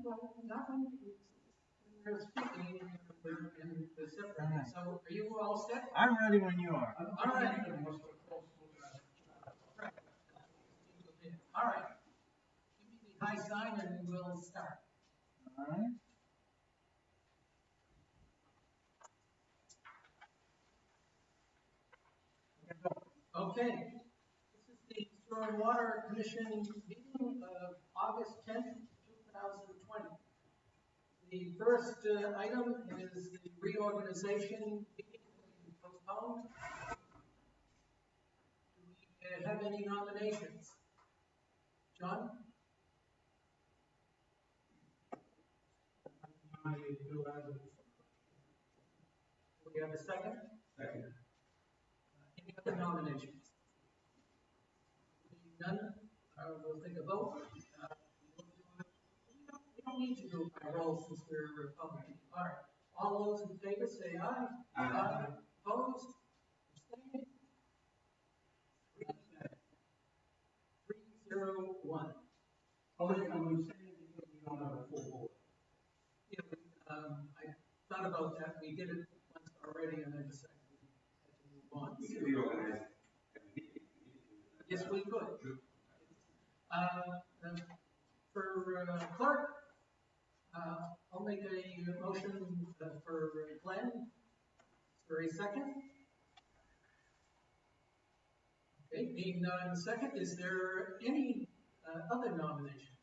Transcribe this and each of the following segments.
Well, not when you're speaking in the separate. So are you all set? I'm ready when you are. All right. All right. Give me the high sign and we'll start. All right. Okay. This is the Sewer and Water Commission meeting of August 10th, 2020. The first item is the reorganization meeting postponed. Do we have any nominations? John? Do we have a second? Second. Any other nominations? None? We'll take a vote. We don't need to do it by roll since we're a Republican. All right. All those in favor say aye. Aye. Opposed? Abstaining? 301. I'm saying because we don't have a full board. Yeah, I thought about that. We did it once already and I decided we had to move on. We can reorganize. Yes, we could. For clerk, I'll make a motion for Glenn. For a second. Okay, being not in second, is there any other nomination?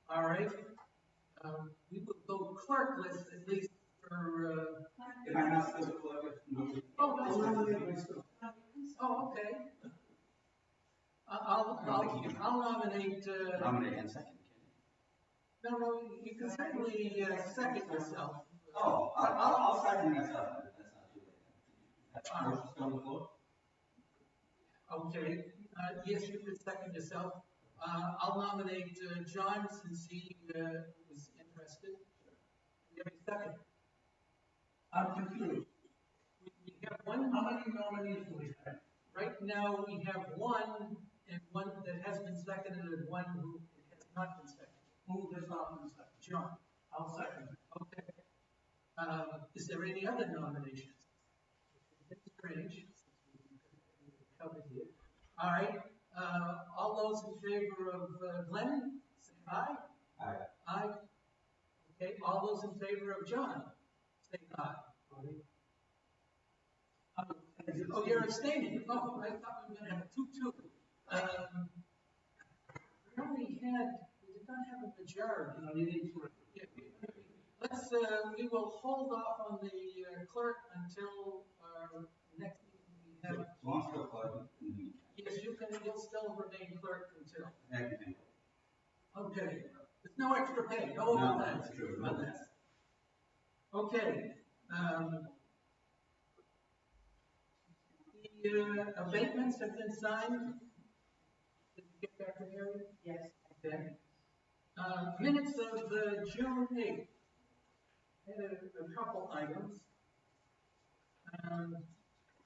All right. We will go clerkless at least for. If I'm not supposed to collect it, no. Oh, okay. I'll nominate. Nominate and second. No, you can certainly second yourself. Oh, I'll second myself. That's not too late. Motion's on the floor? Okay, yes, you could second yourself. I'll nominate John since he was interested. We have a second. I'm confused. We have one. How many nominees do we have? Right now, we have one, and one that has been seconded, and one who has not been seconded. Who has not been seconded? John. I'll second it. Okay. Is there any other nominations? It's strange. Covered here. All right. All those in favor of Glenn, say aye. Aye. Aye. Okay. All those in favor of John, say aye. Oh, you're abstaining. Oh, I thought we were going to have a 2-2. We did not have a majority. No, you need three. We will hold off on the clerk until next meeting we have. So I'm still clerk. Yes, you'll still remain clerk until. Everything. Okay. There's no extra pay. No overtime. That's true. On that. Okay. The abatements have been signed. Did you get back to Mary? Yes. Okay. Minutes of June 8th. Had a couple items.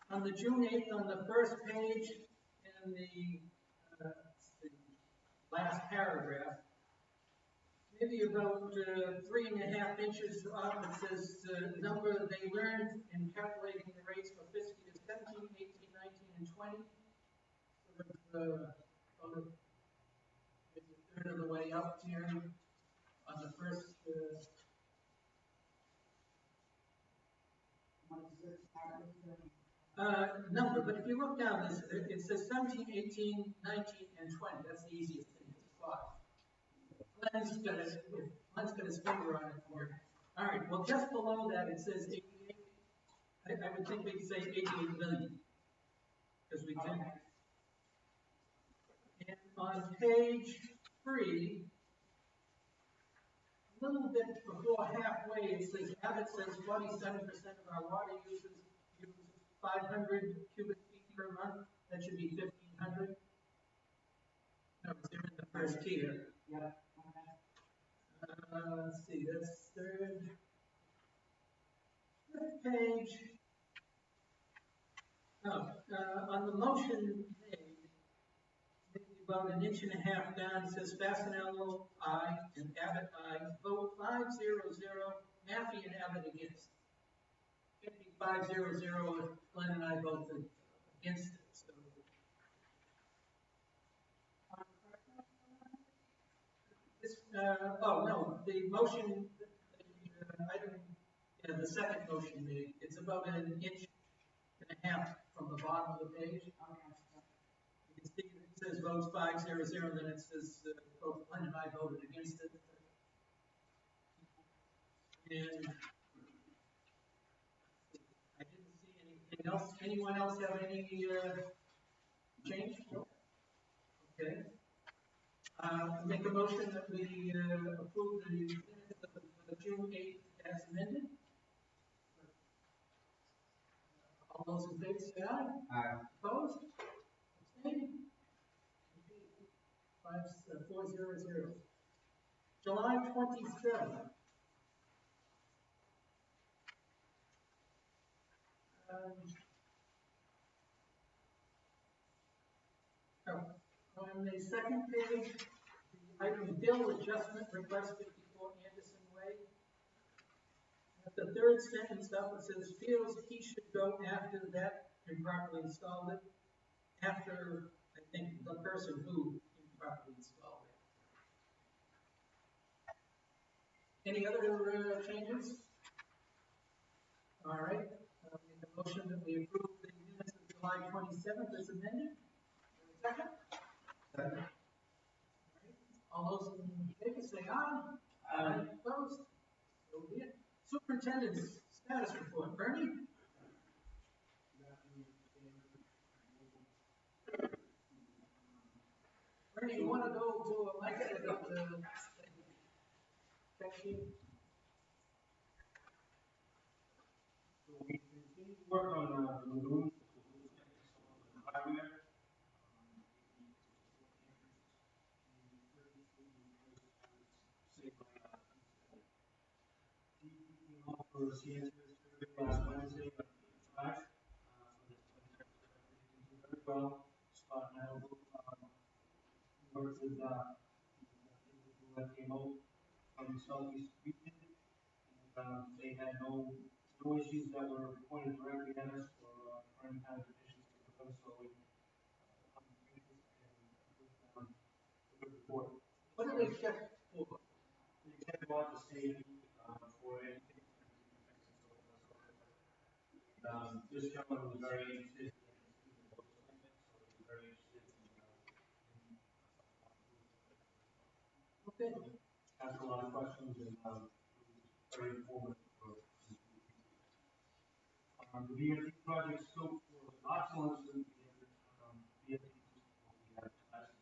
On the June 8th, on the first page, in the last paragraph, maybe about 3.5 inches up, it says the number they learned in calculating the rates for fiscal years 17, 18, 19, and 20. Sort of maybe a third of the way up here on the first. Number, but if you look down, it says 17, 18, 19, and 20. That's the easiest thing to spot. Glenn's got his finger on it here. All right, well, just below that, it says 88. I would think we could say 88 million. Because we can. And on page 3, a little bit before halfway, it says Abbott says 47% of our water users use 500 cubic feet per month. That should be 1,500. No, they're in the first tier. Yeah. Let's see, that's third page. Oh, on the motion made, maybe about an inch and a half down, it says Fasenello, aye, and Abbott, aye. Vote 5-0-0, Maffey and Abbott against. Can't be 5-0-0 if Glenn and I vote against it, so. This, oh, no, the motion, item, yeah, the second motion made, it's about an inch and a half from the bottom of the page. You can see it says votes 5-0-0, then it says, both Glenn and I voted against it. And I didn't see anything else. Anyone else have any, change? No? Okay. Make a motion that we, approve the minutes of the June 8th as amended. All those in favor say aye. Aye. Opposed? Abstaining? 4-0-0. July 27th. On the second page, the item bill adjustment request 54 Anderson Way. At the third sentence up, it says feels he should go after that improperly installed it. After, I think, the person who improperly installed it. Any other changes? All right, make a motion that we approve the minutes of July 27th as amended. Second? Second. All those in favor say aye. Aye. Opposed? So be it. Superintendent's status report. Bernie? Bernie, you want to go to Alexa to check sheet? We continue to work on the lagoon, the hardware. For CSS last Wednesday, five. Very well. Scott and I worked with people that came out from the southeast region, and they had no issues that were pointed directly at us or any kind of issues with them. So we report. What do they check for? They check about the safety for anything. This gentleman was very interested in the boat segment, so he was very interested in Okay. asked a lot of questions and it was very informative for the VFD project scope for obsolescence and VFD will be advertised.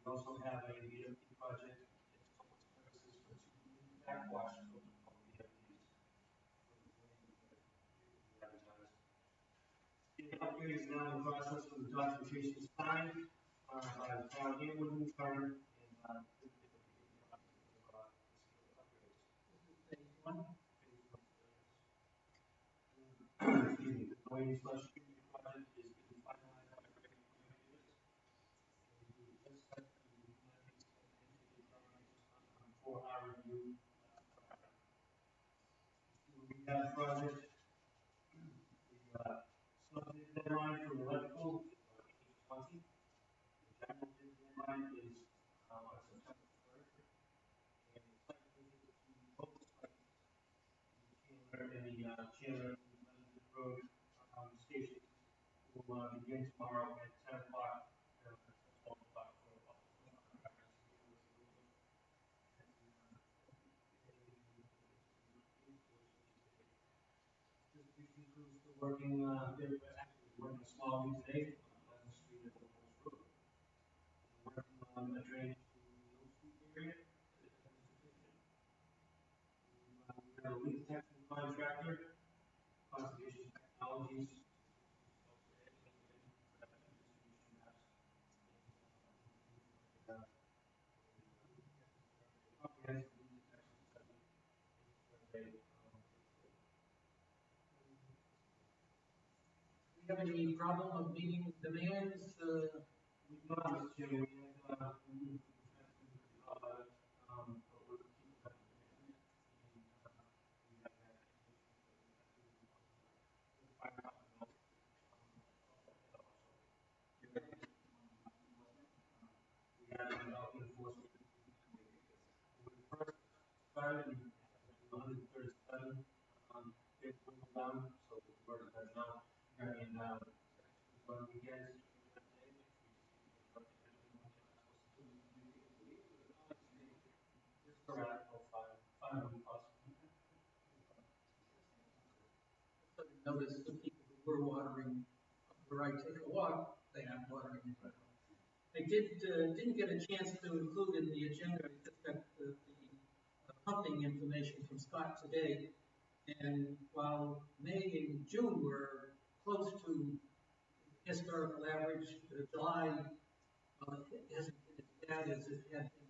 We also have a VFD project in public services for two backwash VFDs. The upgrade is now in the process for the documentation signed by the town and Woodland Garden and One. excuse me, the noise slash treatment project is being finalized by the regulators. For our review. Rehab project. The subject deadline for electrical is 8/20. The general deadline is on September 3rd. And the site visit to both sites, Chandler and the Chandler Road station, will begin tomorrow at 10 o'clock, 12 o'clock for all the contractors to be able to look. Distribution crew still working, they're actually working a small leak today on Pleasant Street at the Post Road. Working on a drainage to the Oak Street area. We have a leak detection contractor, conservation technologies. Comprehensive leak detection study. Do you have any problem of meeting demands, We do have this year, we had, we had to, but we're keeping that commitment. And, we have that find out, we had enforcement. When we first started, we had 137, kids moving down, so we're at now. And, when weekends, we're at 500 plus. Notice the people who were watering, where I take a walk, they aren't watering. I didn't get a chance to include in the agenda, I just got the pumping information from Scott today. And while May and June were close to historical average, July hasn't been as bad as it had been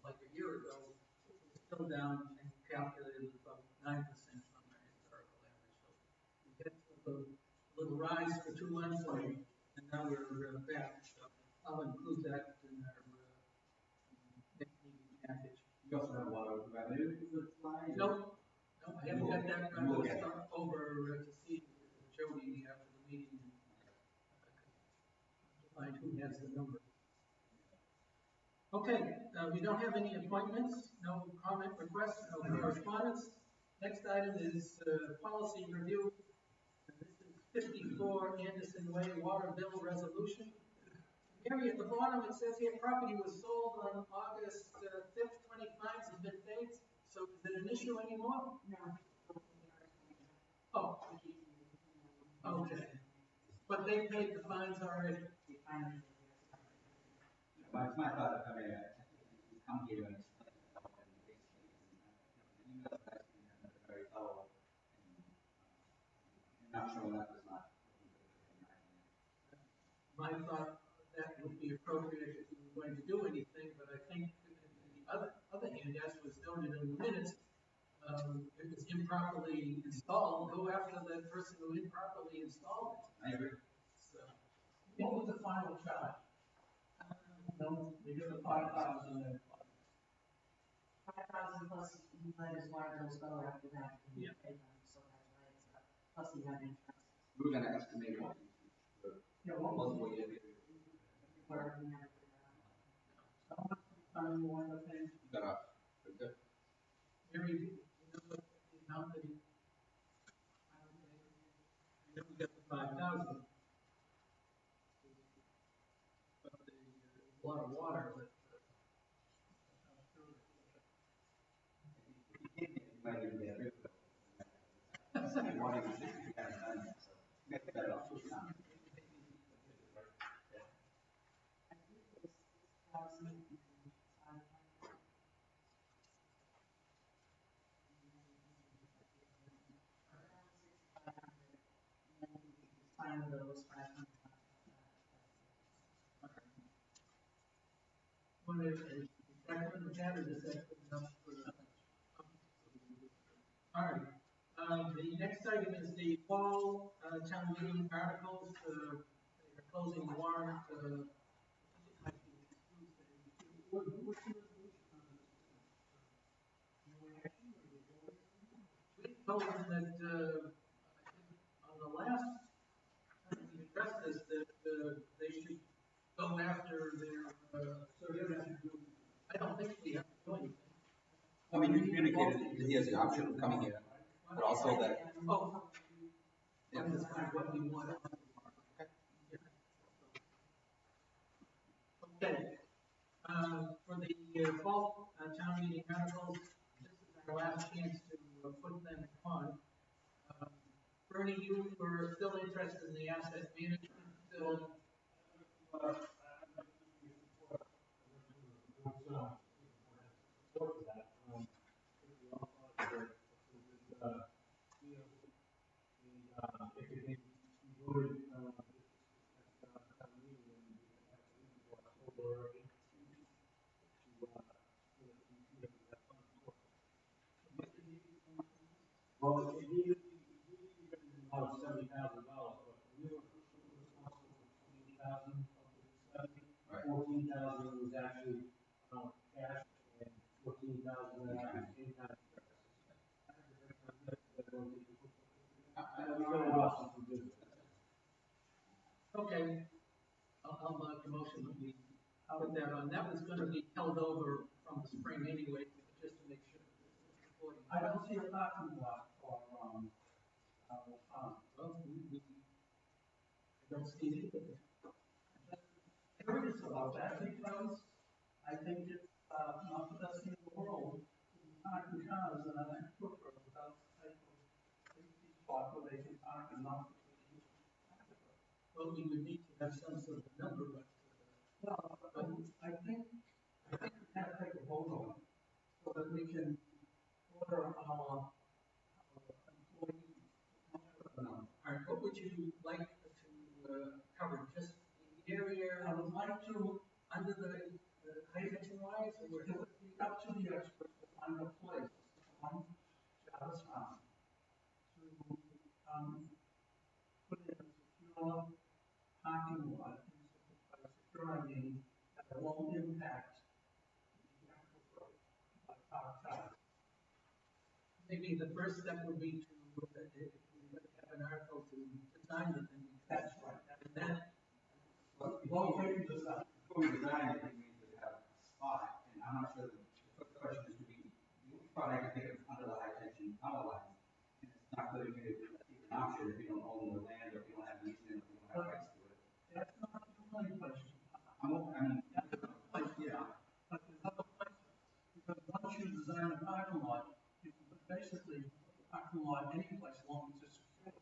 like a year ago. It's still down and calculated about 9% from our historical average. So we had a little rise for 2 months, and now we're back. So I'll include that in our next meeting package. You also have a lot of revenue for July? Nope. No, I haven't got that stuff over to see Jody after the meeting. To find who has the number. Okay, we don't have any appointments, no comment requests, no correspondence. Next item is policy review. This is 54 Anderson Way water bill resolution. Mary, at the bottom it says here property was sold on August 5th, 20 fines have been paid. So is it an issue anymore? No. Oh, okay. But they paid the fines already. My thought of coming in, come here and explain it all, and basically, you guys are very thorough, and not showing up is not. My thought that would be appropriate if we were going to do anything, but I think on the other hand, as was noted in the minutes, if it's improperly installed, go after the person who improperly installed it. I agree. So, What was the final charge? No, they did the 5,000 and 5,000 plus he let his water bills go after that. And Yeah. paid them, so that's why it's up. Plus he had insurance. We were gonna estimate what. yeah, what was Multiple years. Where we never figured out. one of the things? Got off. Good. Mary, you know what the amount that he, I know we got the 5,000. But a lot of water, but I'm sure Might even get rid of it. Wanting to see if you haven't done that, so get that off. I think it was 6,000 and 500. Around 6,500. And then his final bill was 500. What is a second of that, or is that good enough for the? All right, the next item is the fall town meeting articles. They're closing the warrant. I think it might be next Tuesday. What's the resolution on this? We told them that, on the last time we addressed this, that they should go after their, so you have to do, I don't think we have to do anything. I mean, you communicated that he has the option of coming here, but also that. Oh. Yeah. That's kind of what we want. Okay. For the fall town meeting articles, this is our last chance to put them on. Bernie, you were still interested in the asset management. Well, it needed about $70,000, but we were responsible for $20,000 of the 14,000 was actually, cash and 14,000 was actually in-kind services. Okay, I'll make a motion that we put that on. That was gonna be held over from the spring anyway, just to make sure that it's supporting. I don't see a parking lot for, Well, I don't see it either. curious about that because I think it's, not the best thing in the world to be parking cars in an aquifer without the type of safety spot where they can park and not. Well, we would need to have some sort of number, but, Well, I think we have to take a vote on it so that we can order our employees. all right, what would you like to, cover? Just the area I would like to, under the high tension wires, or it would be up to the experts to find a place on Jarvis Farm to, put in a secure parking lot. By secure, I mean, that it won't impact the aquifer by parked cars. maybe the first step would be to, if we have an article to design it, and That's right. and then, Well, maybe the side. Before we design it, we need to have a spot, and I'm not sure, the question is, the only spot I can think of is under the high tension power line. And it's not really going to be an option if you don't own the land, or if you don't have an easement, or if you don't have rights to it. That's not the only place. I mean, yeah, But there's other places, because once you design a parking lot, you can basically put the parking lot any place as long as it's secure.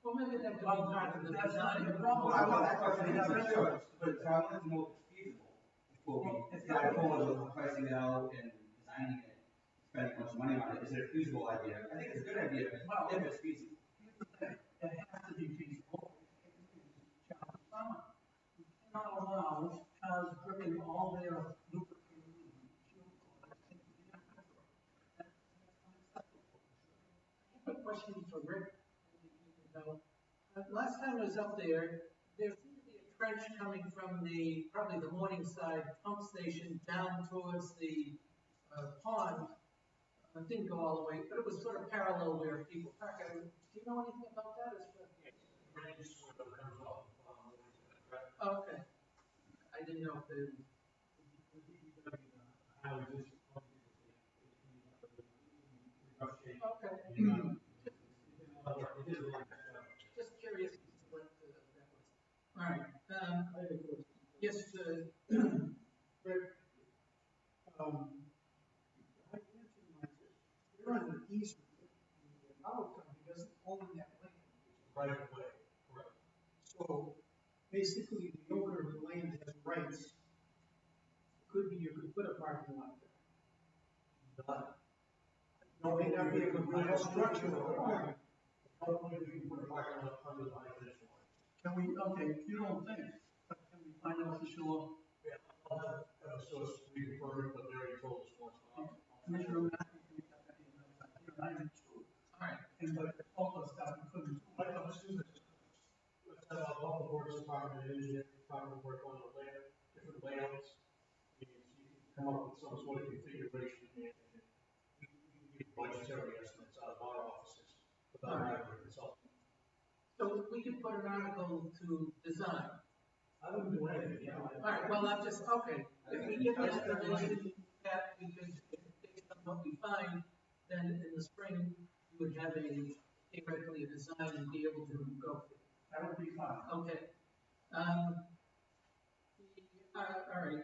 well, maybe that could be part of the That's not design. the problem. I want that question answered, sure, but so I wanted to know if it's feasible before we decide forward with pricing it out and designing it, spending much money on it. Is it a feasible idea? I think it's a good idea, Well, if it's feasible. Here's the thing, it has to be feasible. Challenge farm. You cannot allow cars dripping all their lubricating fuel products into the aquifer. That's unacceptable. I have a question for Rick. Maybe you can help. Last time I was up there, there seemed to be a trench coming from the, probably the Morningside pump station down towards the pond. It didn't go all the way, but it was sort of parallel where people park. Do you know anything about that? Okay. I didn't know if the. Okay. Just curious what that was. All right. Yes, Rick, I mentioned like this, you're on the easement, the power company doesn't own that land. Right away, correct. So basically, the owner of the land has rights. Could be, you could put a parking lot there. You may not be able to build a structure or a park. Don't believe you can put a parking lot under the high tension line. Can we, okay, you don't think, but can we find out for sure? Yeah, I'll have, so it's reconfirmed, but they already told us once. Commissioner Matthews, we have that in here, I do too. all right. And but it told us that we couldn't. I'm assuming let's have a public works department, engineering department work on the layout, different layouts. And you can come up with some sort of configuration and we can get budgetary estimates out of our offices without having a consultant. So we could put an article to design. I wouldn't do anything, you know. All right, well, I'm just, okay, if we get the information that we could, based on what we find, then in the spring, we would have theoretically a design and be able to go. That would be fine. Okay. All right,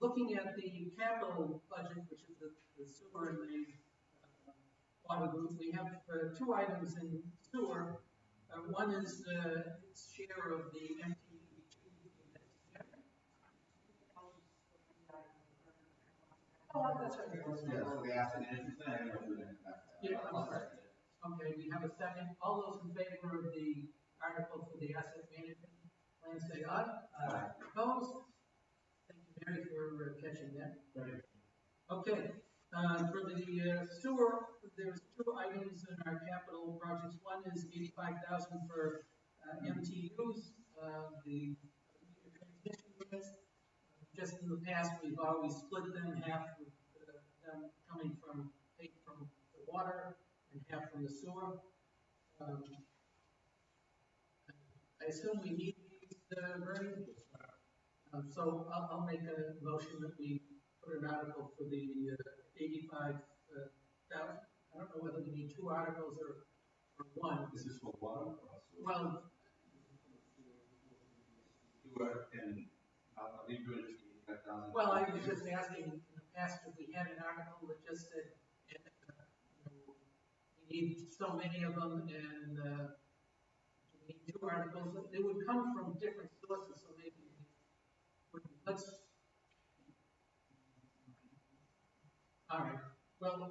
looking at the capital budget, which is the sewer and the water group, we have two items in sewer. One is its share of the MTE. Oh, that's right. Yeah, so the asset management plan, I don't know anything about that. Yeah, okay, we have a second. All those in favor of the article for the asset management plan, say aye. Aye. Opposed? Thank you, Mary, for catching that. Okay, for the sewer, there's two items in our capital projects. One is 85,000 for MTUs, the meter estimates. Just in the past, we've always split them, half of them coming from, paid from the water and half from the sewer. I assume we need these, Bernie? So I'll make a motion that we put an article for the 85,000. I don't know whether we need two articles or one. This is for water. Well, And I'll leave you just 85,000. well, I was just asking in the past if we had an article that just said, you know, we need so many of them and we need two articles. They would come from different sources, so maybe let's. All right. Well,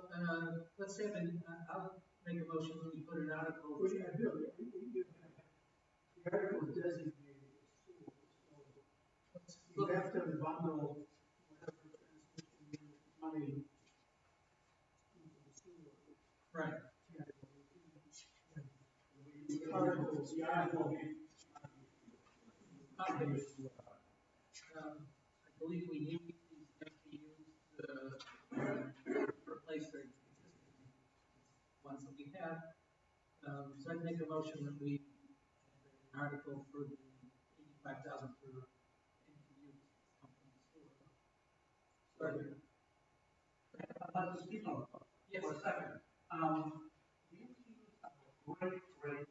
let's say that I'll make a motion that we put an article. Well, yeah, Bill, the article is designated as sewer, so you have to bundle whatever transmission money into the sewer. Right. The articles, the article. I believe we need these MPUs to replace the existing ones that we have. So I'd make a motion that we have an article for the 85,000 for MPUs come from the sewer. Sorry. I'd like to speak on that Yes. for a second. The MPUs have a great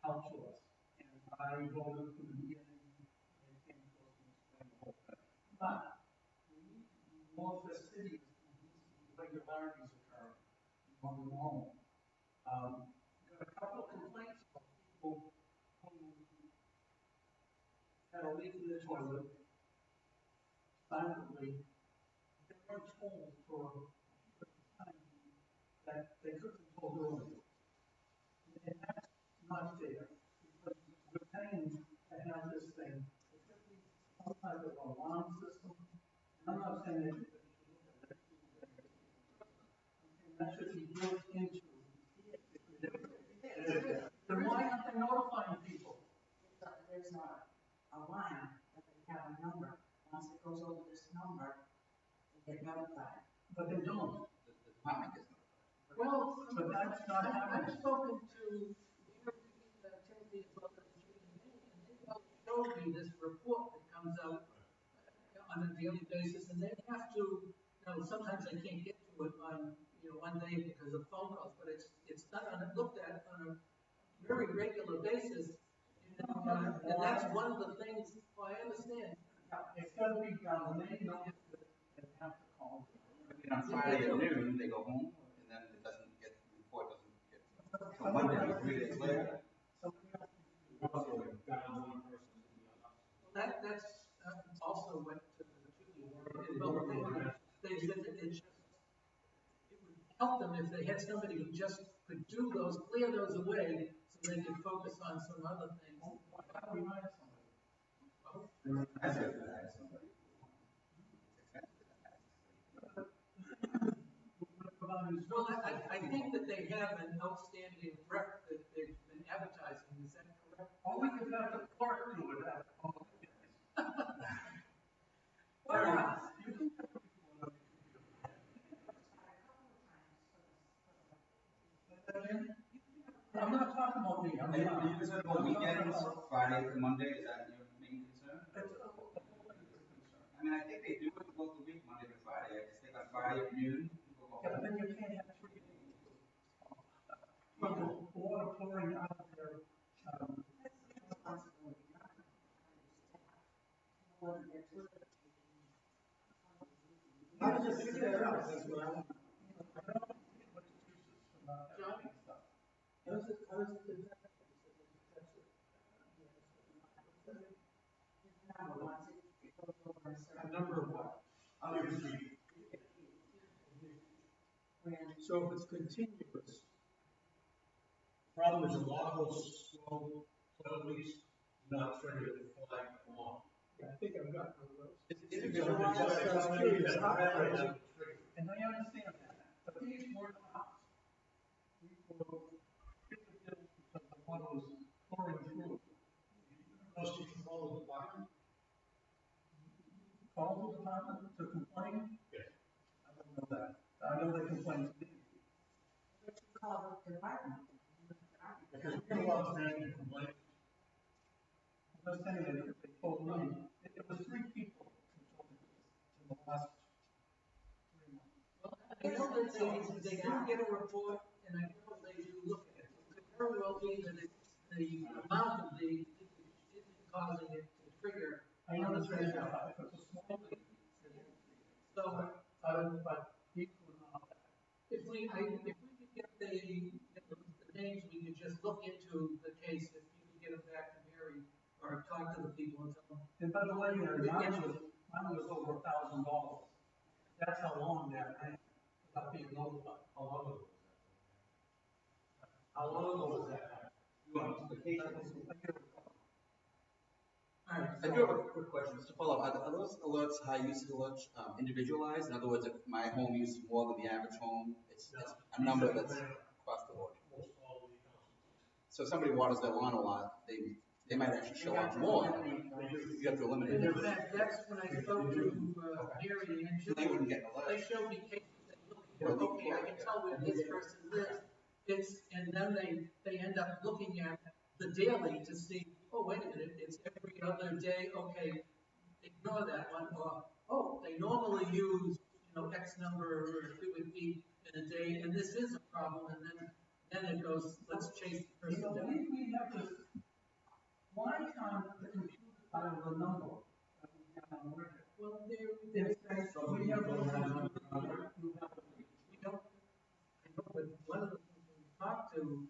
help to us, and I voted from the beginning, and came close to explain the whole thing. But we need to be more fastidious when we see irregularities occur on the normal. Got a couple of complaints about people who had a leak in the toilet, silently, they weren't told for a time that they couldn't control building. And that's not fair, because we're paying to have this thing, it should be some type of alarm system. And I'm not saying that you should look at it, and that should be built into. Then why aren't they notifying people? There's a line that they have a number. Once it goes over this number, they get notified. But they don't. The department gets notified. Well, But that's not happening. I've spoken to Timothy about the and they showed me this report that comes out on a daily basis, and they have to, you know, sometimes they can't get to it on, you know, one day because of phone calls, but it's done on, looked at on a very regular basis, and that's one of the things, well, I understand. It's gotta be done, when they know that they have to call. And on Friday at noon, they go home, and then it doesn't get, the report doesn't get, till Monday, 3 days later. That's also went to the board. They said that it would help them if they had somebody who just could do those, clear those away, so they could focus on some other things. Why can't we hire somebody? I said that, somebody. Well, I think that they have an outstanding rep that they've been advertising, is that correct? Or we could have the clerk do it at the public hearings. Fair enough. You can have people on the computer. I'm not talking about me, I'm Are you not. concerned about weekends, Friday to Monday, is that your main concern? I mean, I think they do it both the week, Monday to Friday, I just think on Friday at noon, people go Yeah, but home. then you can't have 3 days. People, water pouring out of their, Responsibility, not the staff. Whether they're good at I was just figuring it out, that's what I want. I don't know what excuses for not having stuff. I was just, number, once it goes over a A certain. number of what? Obviously, When so if it's continuous, Problem is, a lot of those slow, slow leaks, not triggered to flag along. I think I've got one of those. It's I was curious, how that was- And I understand that, but these weren't ours. These were, because the water was pouring through. Must control the bottom. department to complain? Yes. I don't know that. I know they complain to me. They should call the department. Because we have outstanding complaints. I'm not saying that they told me, it was 3 people who told me this in the last 3 months. Well, I know that they do get a report, and I know they do look at it. It could very well be that it's the amount of the, isn't causing it to trigger. I understand that, if it's a small thing, So, but people are not that. if we could get the names, we could just look into the case, if you could get them back to Mary, or talk to the people and tell them. And by the way, mine was over $1,000. That's how long that ran, without being notified. How long ago was that? How long ago was that? You want the case? All right, I do have a quick question, just to follow up. Are those alerts, high usage alerts, individualized? In other words, if my home uses more than the average home, it's a number that's across the board. Most all of the council. So if somebody waters their lawn a lot, they might actually show up more. You have to eliminate and in them. fact, that's when I spoke to Mary, and They wouldn't get an they alert. showed me cases that look, okay, I can tell where this person lives. And then they end up looking at the daily to see, oh, wait a minute, it's every other day, okay, ignore that one, or, oh, they normally use, X number of cubic feet in a day, and this is a problem, and then it goes, let's chase the person down. We have to, why can't the computer file the number that we have on record? Well, We have those numbers on record. we don't, I know, but one of the things when we talk to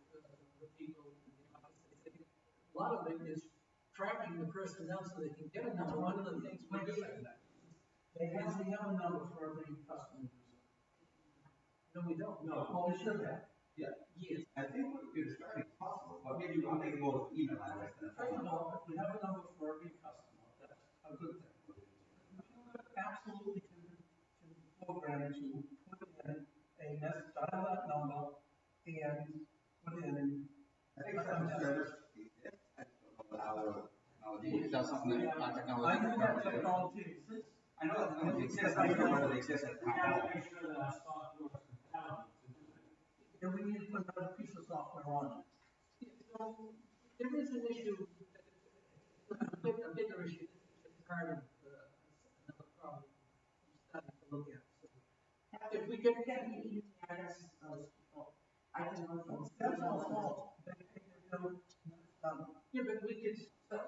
the people in the office, they say, a lot of it is tracking the person down so they can get a number. One of the things we do. They have a number for every customer user. No, we don't. No. Oh, they should have. Yeah. Yes. I think what we could start is possible, but maybe I'm thinking more of email address than a First phone of number. all, if we have a number for every customer, that's a good thing. The computer absolutely can be programmed to put in a message, dial that number, and put in. I think customer service exists. I just don't know how technology. Is that something that our technology? I know that technology exists. I know that technology exists, I just don't know whether it exists at the We town gotta hall. make sure that our software is compatible to do it. And we need to put another piece of software on it. So there is an issue, a bigger issue, it's part of another problem I'm starting to look at. So if we could Get me the address of those people. I can look for. That's all fault. They pay their bill, yeah, but we could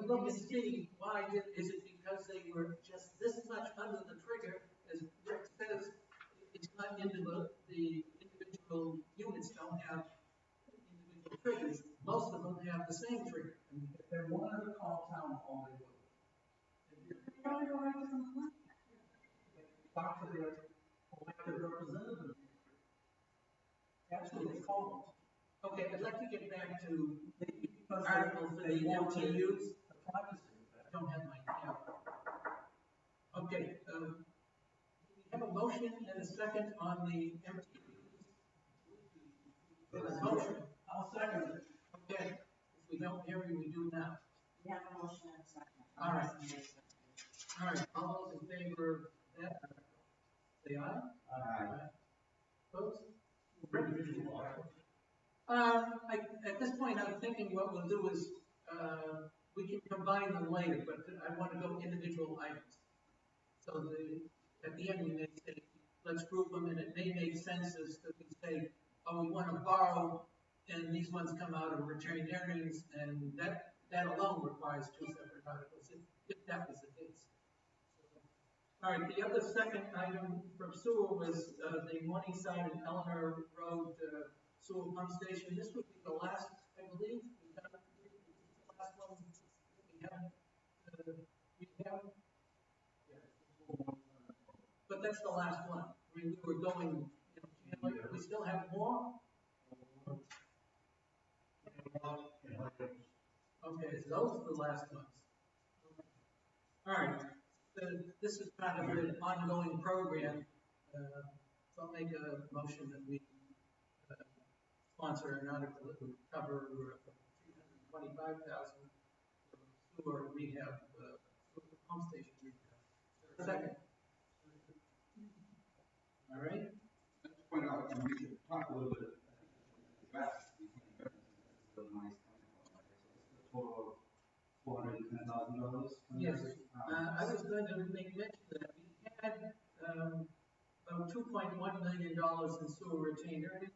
look and see why is it because they were just this much under the trigger, as Rick says, it's not into the individual units don't have individual triggers. Most of them have the same trigger. if they wanted to call town hall, they would. They don't have a right to complain. Talk to their elected representative. Absolutely call Okay, I'd like to get back to them. Because article for they the want to MTUs. the privacy of I that. don't have my tab. Okay, we have a motion and a second on the MTUs. There's a motion. I'll second it. Okay, if we don't hear you, we do now. We have a motion and a second. All right. All right, all those in favor of that, say aye. Aye. Opposed? Individual items. At this point, I'm thinking what we'll do is, we can combine them later, but I want to go individual items. So at the end, we may say, let's group them, and it may make sense as that we say, oh, we want to borrow, and these ones come out of retained earnings, and that alone requires 2 separate articles, if that was the case. All right, the other second item from sewer was, the Morningside and Eleanor Road, sewer pump station. This would be the last, I believe, the last one we have. But that's the last one. I mean, we were going, January. We still have more? Okay, so those are the last ones. All right, this is kind of an ongoing program. So I'll make a motion that we sponsor an article that would cover $325,000 sewer rehab, sewer pump station rehab. Second. All right? Let's point out, and we should talk a little bit, address these differences, that's where the money's coming from, right? So this is a total of $410,000. Yes. I was going to make mention that we had, about $2.1 million in sewer retained earnings.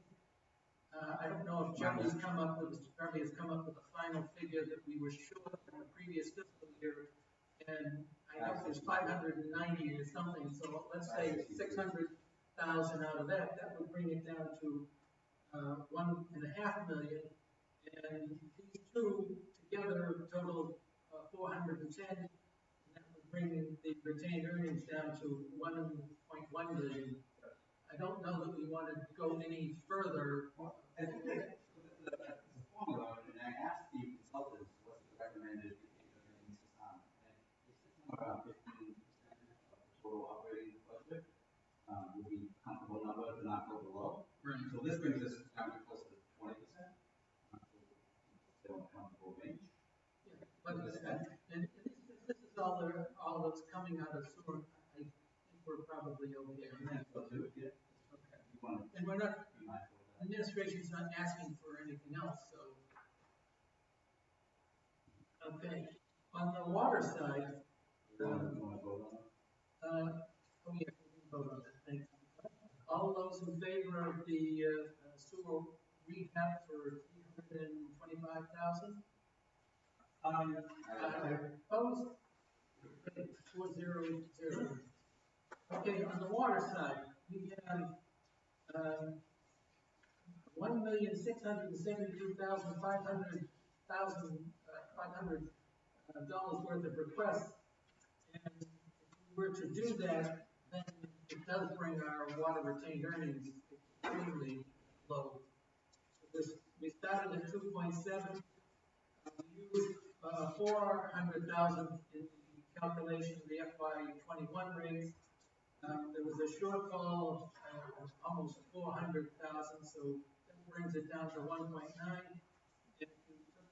I don't know if Charlie has come up with a final figure that we were short from the previous fiscal year. And I know it was 590 or something, so let's say 600,000 out of that, that would bring it down to, 1.5 million. And these two together total, 410, and that would bring the retained earnings down to 1.1 million. I don't know that we want to go any further. Well, I think that the formula, and I asked the consultants what's the recommended retained earnings, and it's somewhere around 15% of the total operating budget. Would be a comfortable number to not go below. Right. So this brings us down to closer to 20%. So still a comfortable range. Yeah, but, and this is all that's coming out of sewer. I think we're probably okay on that. So too, yeah. Okay. You want to And we're not, be mindful of that. administration's not asking for anything else, so. Okay, on the water side, You want to vote on it? oh yeah, we can vote on that, thank you. All those in favor of the sewer rehab for $325,000? Opposed? Okay, 4-0-0. Okay, on the water side, we have, $1,672,500 worth of requests. And if we were to do that, then it does bring our water retained earnings extremely low. So this, we started at 2.7, we used 400,000 in the calculation of the FY21 rates. There was a shortfall of almost 400,000, so that brings it down to 1.9. If you took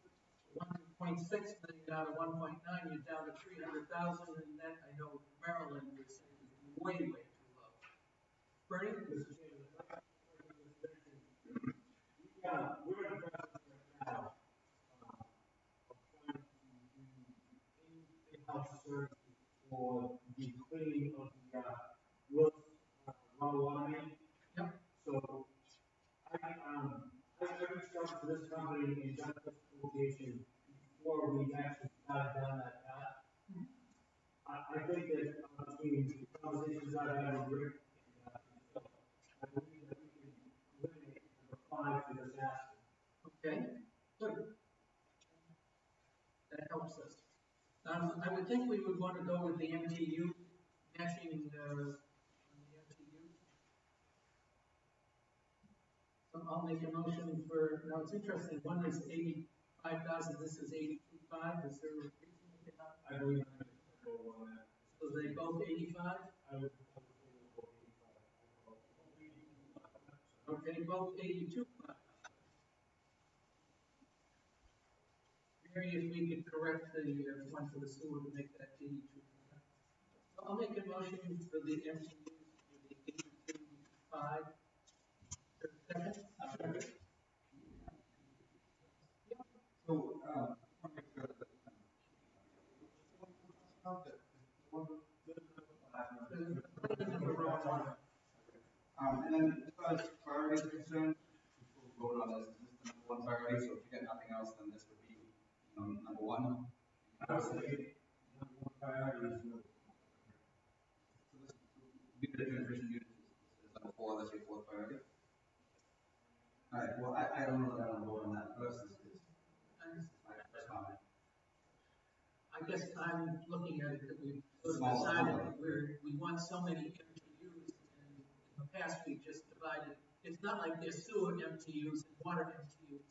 1.6 million out of 1.9, you're down to 300,000, and that I know Maryland would say is way, way too low. Bernie? Yeah, we're in the process right now of trying to do in-house services for the cleaning of the roof, raw water main. Yep. So I reached out to this company and got this quotation before we actually started down that path. I think that between the conversations I had with Rick and Phil, I believe that we can eliminate number 5 for this ask. Okay, good. That helps us. I would think we would want to go with the MTU, matching on the MTU. So I'll make a motion for, now it's interesting, one is 85,000, this is 82.5, is there a reason for that? I believe I'm going to go on that. So they both 85? I would go with 85. Okay, both 82. Mary, if we could correct the one for the sewer to make that 82. So I'll make a motion for the MTU for the 82.5. Second? So, and then as far as priorities are concerned, we'll vote on this. This is the number one priority, so if you get nothing else, then this would be, number one. I would say number 1 priority is really. So this would be the transmission unit is number 4, that's your 4th priority. All right, well, I don't know that I'm voting on that first, this is my first comment. I guess I'm looking at it that we sort of decided that we want so many MTUs, and in the past we just divided. It's not like there's sewer MTUs and water MTUs.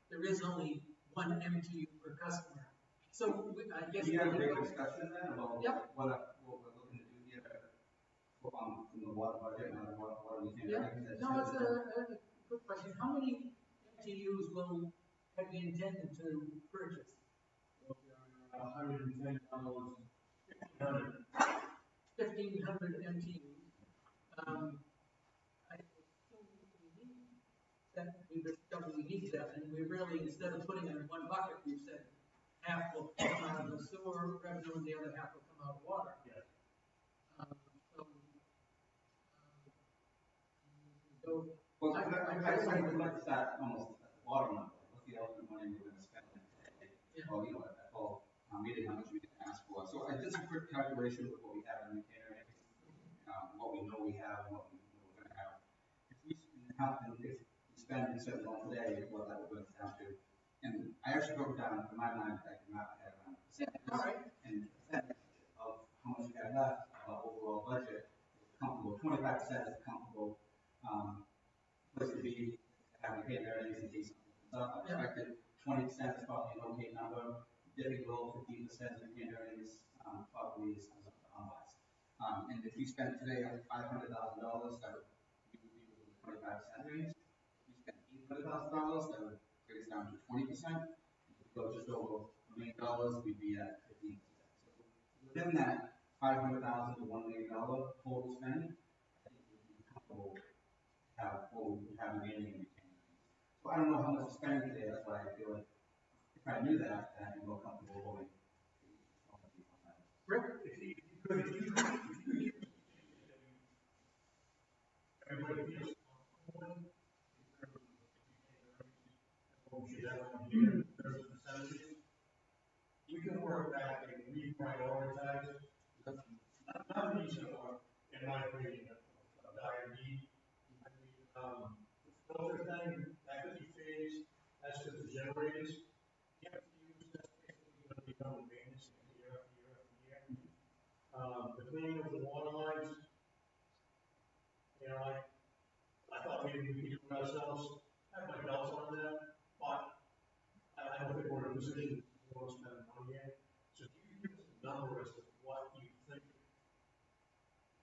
There is only one MTU per customer. So I guess We had a great discussion then about Yep. what we're looking to do here from the water budget and what we can. Yeah, no, it's a good question. How many MTUs have you intended to purchase? $110, 1,500 MTUs. bucket, you said half will come out of the sewer revenue and the other half will come out of water. Yes. So, go, Well, I would like to start almost at the bottom number. What's the ultimate money we're gonna spend today? Yeah. Or, at all, meeting, how much we can ask for. So I did some quick calculation with what we have in the retainer, what we know we have and what we know we're gonna have. If we spend instead of one today, what that would bring us down to. And I actually broke it down in my mind, I can map it around percentages. all right. And percentage of how much we have left of our overall budget is comfortable. 25% is a comfortable, place to be, have to pay earnings in case something comes up. I expected 20% is probably an okay number. Dipping below 15% in retained earnings, probably is unwise. And if you spend today on $500,000, that would we would be within the 25% range. If you spend $800,000, that would bring us down to 20%. If we go just over $1 million, we'd be at 15%. So within that $500,000 to $1 million total spend, I think we'd be comfortable have what we have remaining in retained earnings. So I don't know how much to spend today. That's why I feel like if I knew that, then I'd be more comfortable holding. Rick? Everybody feels comfortable in terms of percentages. We can work back and reprioritize. Not an easy one, in my opinion, a dire need. The filter thing, that could be phased, that's just the generators. You have to use that basically going to become a maintenance year after year after year. The cleaning of the water lines, I thought maybe we could do it ourselves. I have my doubts on that, but I don't think we're in a position to want to spend money yet. So if you give us a number as to what you think,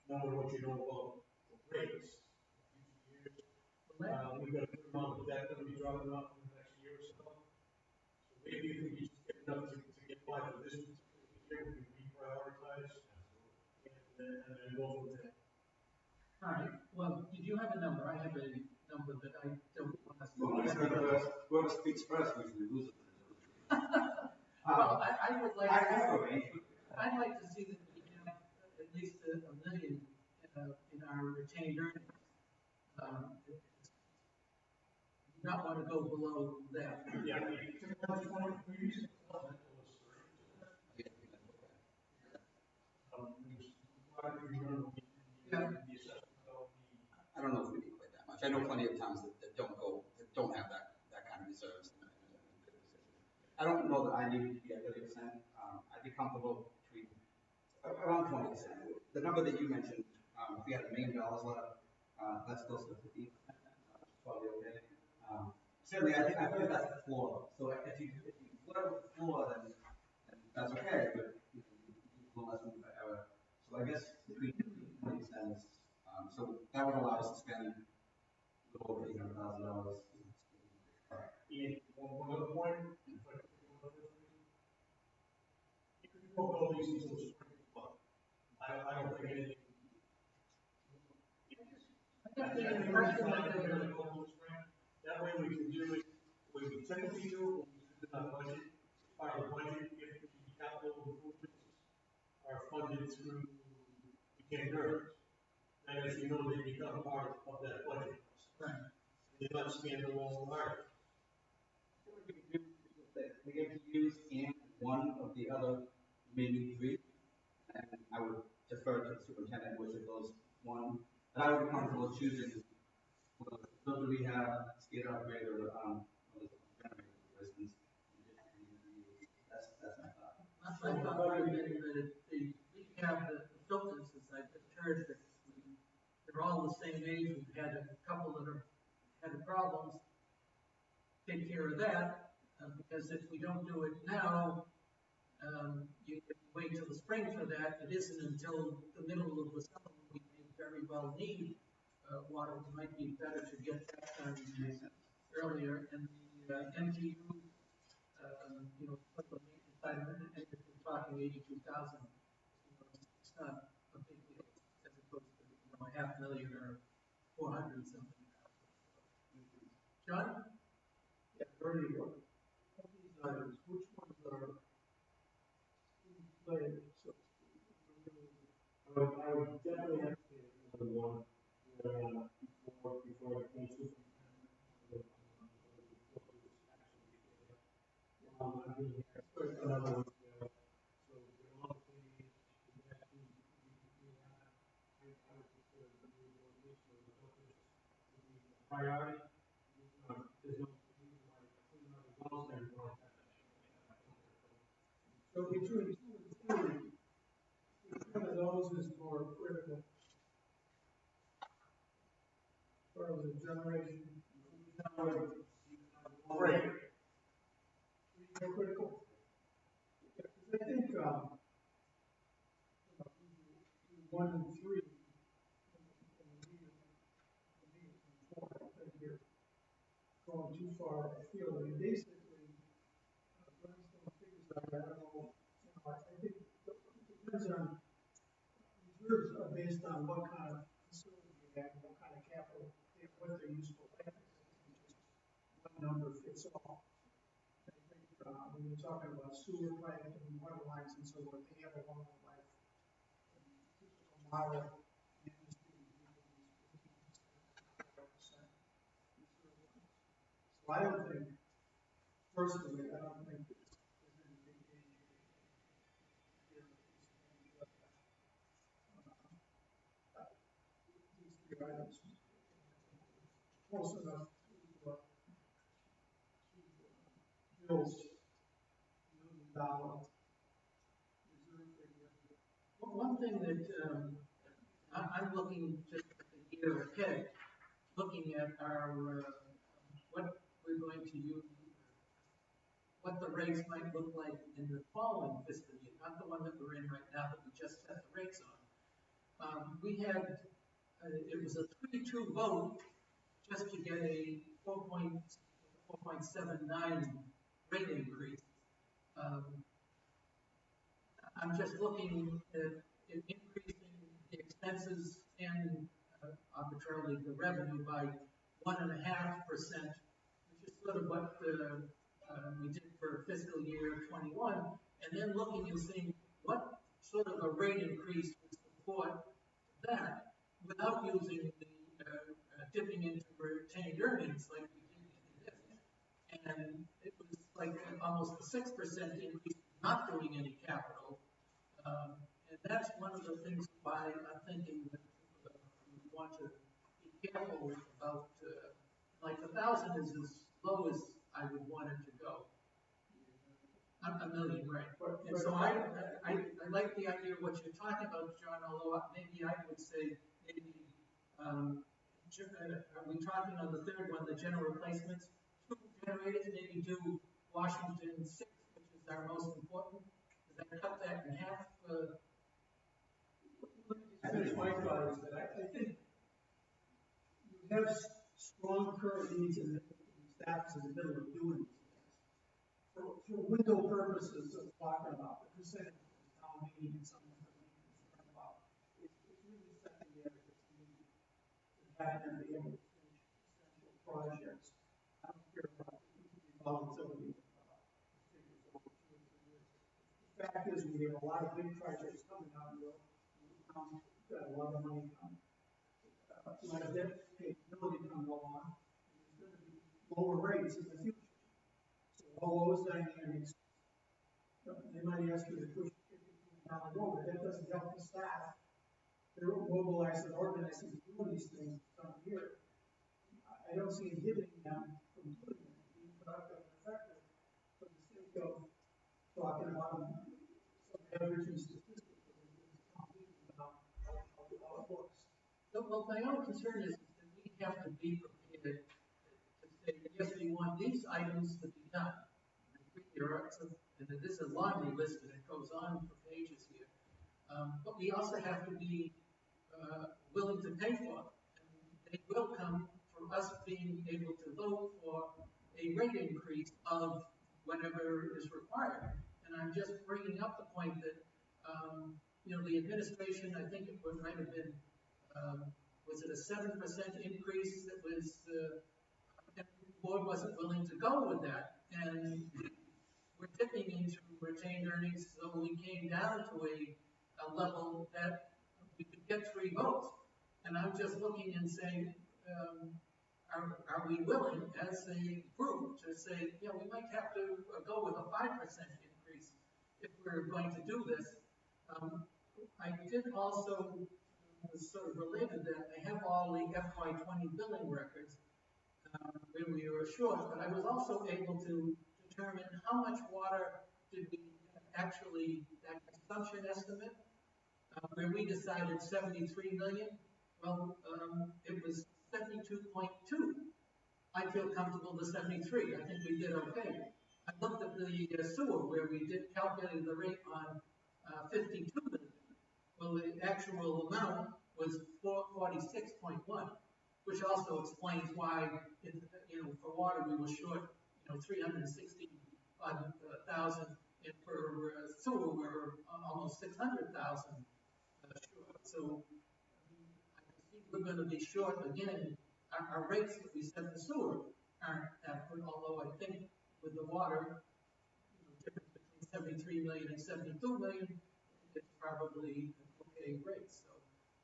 knowing what you know about the rates, future years, we've got a good amount of debt that will be dropping off in the next year or so. So maybe if we could just get enough to get by for this particular year, we can reprioritize and then go from there. All right, well, did you have a number? I have a number that I don't want us to. Whoever speaks first usually loses. Well, I would like. I have a range. I'd like to see that we have at least $1 million in our retained earnings. Do not want to go below that. Yeah, we used to call that I don't know if we need quite that much. I know plenty of towns that don't have that kind of reserves in a good position. I don't know that I need to be at 30%. I'd be comfortable between around 20%. The number that you mentioned, if we had $1 million left, that's close to 15%. Probably okay. Certainly, I feel like that's the floor. So if you flirt with the floor, then that's okay. But you will less room for error. So I guess between 15 and 20%. So that would allow us to spend a little over $800,000. And one other point, if I could do one other thing, if you go all these into a spring fund, I don't think anything. That way we can do it, we can technically do it, we can do our budget, part of the budget, if the capital improvements are funded through retained earnings. And as you know, they become part of that budget. Right. They're not standalone items. We get to use and one of the other, maybe three, and I would defer to the superintendent which of those one. And I would be comfortable choosing filter rehab, skater upgrade, or generator, for instance. That's my thought. That's my thought, that the rehab, the filters, as I've heard, that they're all the same age. We've had a couple that are having problems. Take care of that, because if we don't do it now, you wait till the spring for that. It isn't until the middle of the summer we may very well need water. It might be better to get that done earlier. And the MTU, put the maintenance side of it, and if we're talking 82,000, it's not a big deal as opposed to $500,000 or 400 something. John? Yeah, Bernie, what these items, which ones are in play, so to speak? I would definitely have to say it's number one, where, before it came to the, before it was actually there. I mean, that's another one, so they're all clean, the best we have. I would prefer to do more of this, or the focus would be a priority. There's no reason why cleaning out the wells and everything like that, that shouldn't be happening. So between 2 and 3, which one of those is more critical? As far as the generation? Great. 3 more critical? Yeah, 'cause I think, 1 and 3, and the need is 4, I think you're going too far afield. I mean, basically, running some figures out, I don't know, I think it depends on, reserves are based on what kind of facility you have, what kind of capital, what their useful life is. Just one number fits all. I think, when you're talking about sewer pipe and water lines and so forth, they have a longer life. Typical model, the industry usually is 15%. So I don't think, personally, I don't think there's any big danger here. These 3 items. Close enough to Bill's $1 million reserve figure. Well, one thing that I'm looking just a year ahead, looking at our what we're going to use, what the rates might look like in the following fiscal year, not the one that we're in right now that we just set the rates on. We had it was a 3-2 vote just to get a 4.79 rate increase. I'm just looking at increasing the expenses and arbitrarily the revenue by 1.5%, which is sort of what we did for fiscal year 21, and then looking and seeing what sort of a rate increase would support that without using the dipping into retained earnings like we did in this. And it was like almost a 6% increase, not doing any capital. And that's one of the things why I'm thinking that we want to be careful about, like 1,000 is as low as I would want it to go. $1 million, right? And so I like the idea of what you're talking about, John, although maybe I would say maybe, are we talking on the third one, the general replacements? 2 generators, maybe do Washington 6, which is our most important. Does that cut that in half? Finish my thought is that I think you have strong current needs and staff is in the middle of doing these things. For window purposes of talking about the percentage of town meeting and something that we're concerned about, it's really secondary to have them be able to finish essential projects. I don't care about the volatility of figures over 2 or 3 years. The fact is, we have a lot of big projects coming out of the town. Got a lot of money coming. A lot of debt capability coming along. And there's going to be lower rates in the future. So all those dynamics, they might ask you to push down the road, but that doesn't help the staff. They're mobilized and organized and doing these things from here. I don't see inhibiting them from doing it, being productive and effective for the sake of talking about some average and statistics. Well, my own concern is that we have to be prepared to say, yes, we want these items to be done. And this is a laundry list and it goes on for pages here. But we also have to be willing to pay for them. And they will come from us being able to vote for a rate increase of whatever is required. And I'm just bringing up the point that, the administration, I think it might have been, was it a 7% increase that was, the board wasn't willing to go with that. And we're dipping into retained earnings, so we came down to a level that we could get 3 votes. And I'm just looking and saying, are we willing as a group to say, yeah, we might have to go with a 5% increase if we're going to do this. I did also, was sort of related that I have all the FY20 billing records where we were short, but I was also able to determine how much water did we actually, that consumption estimate, where we decided 73 million. Well, it was 72.2. I feel comfortable with 73. I think we did okay. I looked at the sewer where we did calculate the rate on 52 million. Well, the actual amount was 446.1, which also explains why, for water we were short, 360,000, and for sewer we were almost 600,000 short. So I can see we're going to be short again. Our rates that we set for sewer aren't adequate, although I think with the water, difference between 73 million and 72 million, it's probably an okay rate. So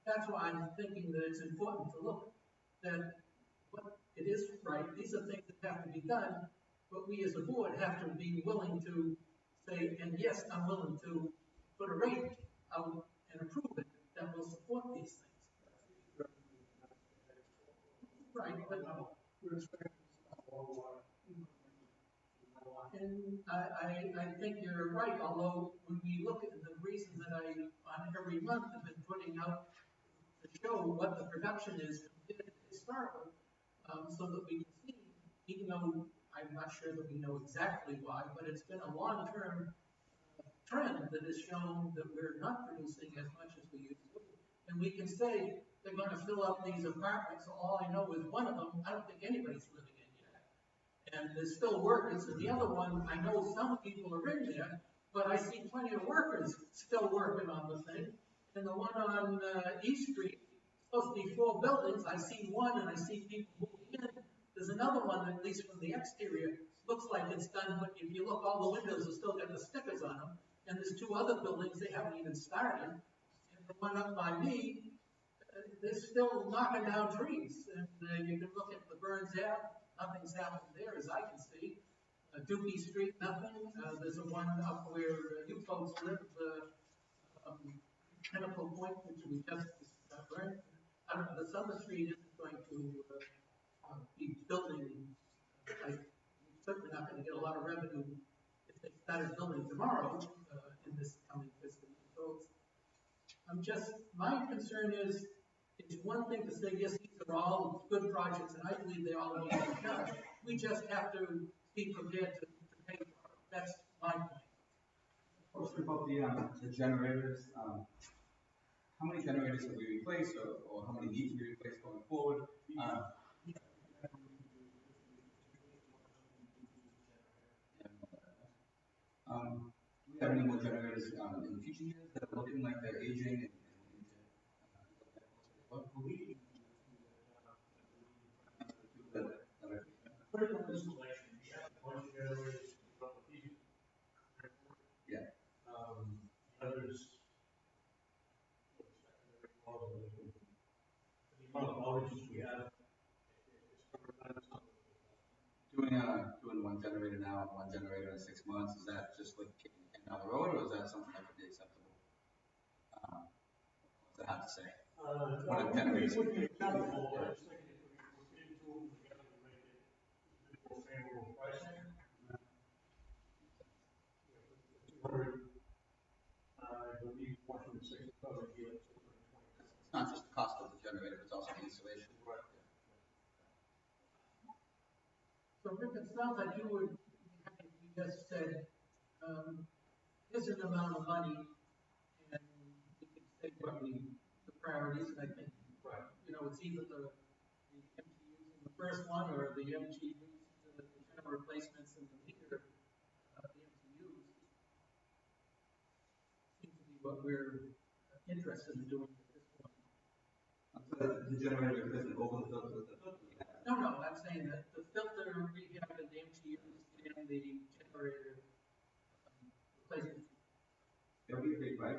that's why I'm thinking that it's important to look that what it is right. These are things that have to be done, but we as a board have to be willing to say, and yes, I'm willing to put a rate out and approve it that will support these things. Right, but We're expecting all water. and I think you're right, although when we look at the reason that I, on every month, have been putting out to show what the production is compared to historical, so that we can see, even though I'm not sure that we know exactly why, but it's been a long-term trend that has shown that we're not producing as much as we used to. And we can say they're going to fill up these apartments, so all I know is one of them, I don't think anybody's living in yet. And there's still workers, and the other one, I know some people are in there, but I see plenty of workers still working on the thing. And the one on East Street, supposed to be 4 buildings, I see one and I see people moving in. There's another one, at least from the exterior, looks like it's done, but if you look, all the windows have still got the stickers on them. And there's 2 other buildings they haven't even started. And the one up by me, they're still knocking down trees. And you can look at the Burns Ave, nothing's happened there as I can see. Dookie Street, nothing. There's a one up where you folks live, Pinnacle Point, which we just burned. I don't know, the Summer Street isn't going to be building. We're certainly not going to get a lot of revenue if they started building tomorrow in this coming fiscal year. So my concern is, it's one thing to say, yes, these are all good projects, and I believe they all need to be done. We just have to be prepared to pay for it. That's my point. Question about the generators. How many generators have we replaced, or how many need to be replaced going forward? Do we have any more generators in future years that are looking like they're aging? Critical installation, we have a bunch of generators throughout the season. Yeah. The others, the amount of outages we have, Doing one generator now and one generator in 6 months, is that just like kicking the can down the road, or is that something that could be acceptable? What does that have to say? What a generator is. would be acceptable. I was thinking if we were getting two of them together to make it a bit more favorable pricing. 200, I believe, 160 covered here. It's not just the cost of the generator, it's also the installation. Right. So Rick, it sounds like you just said, here's an amount of money, and we can say what the priorities, and I think, Right. It's either the MTUs in the first one, or the MTUs, the general replacements, and the meter, the MTUs, seem to be what we're interested in doing at this point. The generator replacement over the filter we have. No, I'm saying that the filter rehab and the MTUs and the generator street, right?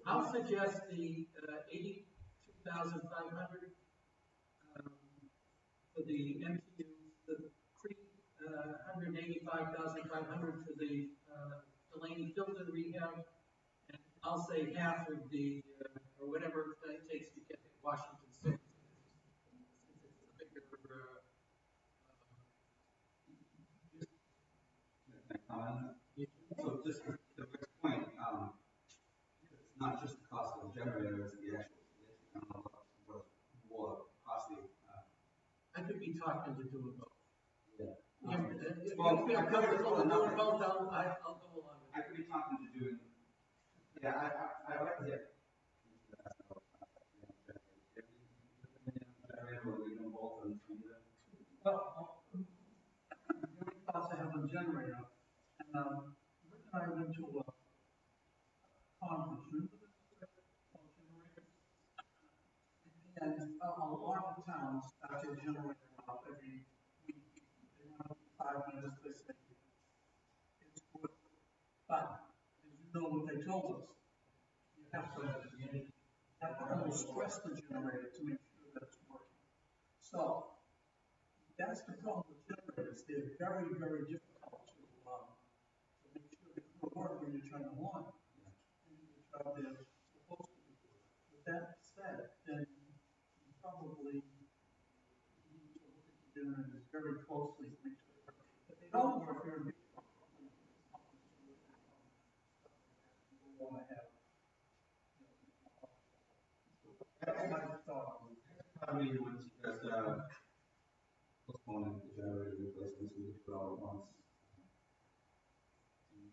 I'll suggest the 82,500 for the MTU, the 185,500 for the Delaney filter rehab, and I'll say half of the, or whatever it takes to get to Washington State. Since it's a bigger, So just to Rick's point, it's not just the cost of the generator, it's the actual installation. I don't know what's more costly. I could be talking to do it both. Yeah. If you Well, feel I could be comfortable calling doing up. both, I'll go along with I it. could be talking to doing, yeah, I like to get. Or we can both on either. Well, we also have a generator, and, Rick and I went to a conference, remember this, on generators? And a lot of towns start their generator up every week. They run up 5 minutes, they say it's good. But, as you know what they told us, you have to almost stress the generator to make sure that it's working. So, that's the problem with generators. They're very, very difficult to make sure they can work when you turn them on. And the job they're supposed to do. With that said, then you probably need to look at the generators very closely to make sure they work. If they don't work, you're in big trouble. You want to have, that's my thought. I mean, would suggest, postponing the generator replacements, we could do it all at once.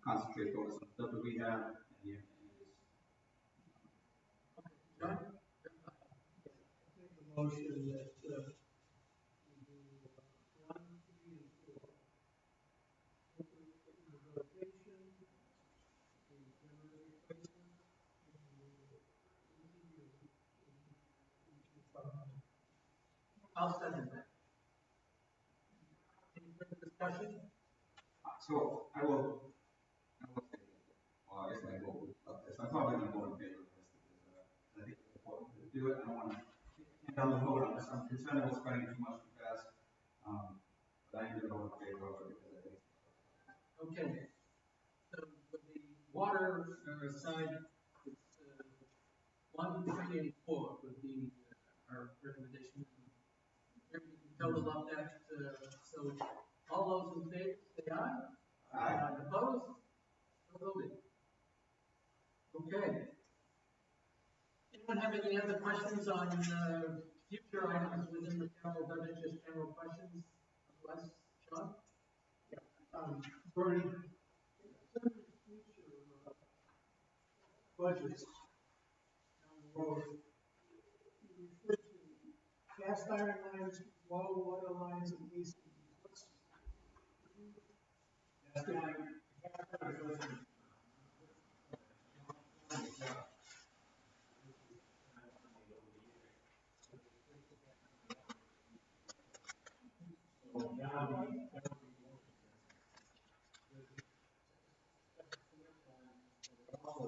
Concentrate, focus on the stuff that we have, and the engineers. John? Make a motion that, we do, 1, 3, and 4. Put in the rotation, the generator replacement, I'll second that. Any further discussion? So I will say, well, I guess I will, I'm probably going to vote in favor of this because I think it's important to do it. I don't want to hand down the vote on this. I'm concerned about spending too much too fast. But I am going to vote in favor of it because I think. Okay. So for the water side, it's 1, 3, and 4 would be our recommendation. Everything total up that, so all those in favor, say aye. Aye. Opposed? So voted. Okay. Anyone have any other questions on future items within the general budget, just general questions? Otherwise, Sean? Bernie, in some of the future budgets down the road, you refer to cast iron lines, wall water lines, and these. What's That's the one, that's the one. So now we also